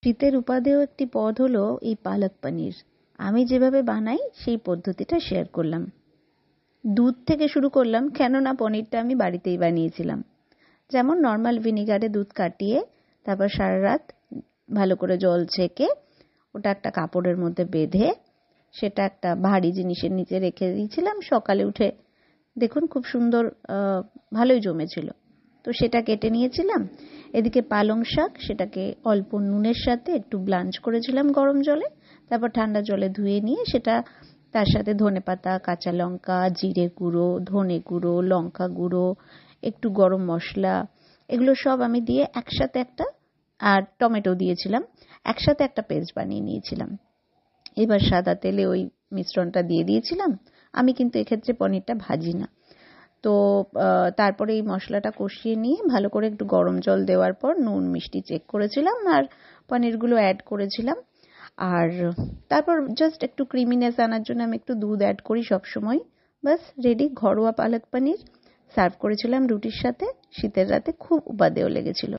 শীতের উপাদেয় একটি পদ হলো এই পালক পনির। আমি যেভাবে বানাই সেই পদ্ধতিটা শেয়ার করলাম। দুধ থেকে শুরু করলাম, কেননা পনিরটা আমি বাড়িতেই বানিয়েছিলাম। যেমন নর্মাল ভিনিগারে দুধ কাটিয়ে তারপর সারা রাত ভালো করে জল ছেঁকে ওটা একটা কাপড়ের মধ্যে বেঁধে সেটা একটা ভারী জিনিসের নিচে রেখে দিয়েছিলাম। সকালে উঠে দেখুন খুব সুন্দর ভালোই জমেছিল। তো সেটা কেটে নিয়েছিলাম। এদিকে পালং শাক, সেটাকে অল্প নুনের সাথে একটু ব্লাঞ্চ করেছিলাম গরম জলে, তারপর ঠান্ডা জলে ধুয়ে নিয়ে সেটা তার সাথে ধনেপাতা, কাঁচা লঙ্কা, জিরে গুঁড়ো, ধনে গুঁড়ো, লঙ্কা গুঁড়ো, একটু গরম মশলা, এগুলো সব আমি দিয়ে একসাথে আর টমেটো দিয়েছিলাম, একসাথে একটা পেস্ট বানিয়ে নিয়েছিলাম। এবার সাদা তেলে ওই মিশ্রণটা দিয়ে দিয়েছিলাম। আমি কিন্তু এক্ষেত্রে পনিরটা ভাজি না। তো তারপরে এই মশলাটা কষিয়ে নিয়ে ভালো করে একটু গরম জল দেওয়ার পর নুন মিষ্টি চেক করেছিলাম আর পনিরগুলো অ্যাড করেছিলাম। আর তারপর জাস্ট একটু ক্রিমিনেস আনার জন্য আমি একটু দুধ অ্যাড করি সবসময়। ব্যাস রেডি ঘরোয়া পালক পনির। সার্ভ করেছিলাম রুটির সাথে। শীতের রাতে খুব উপাদেয় লেগেছিল।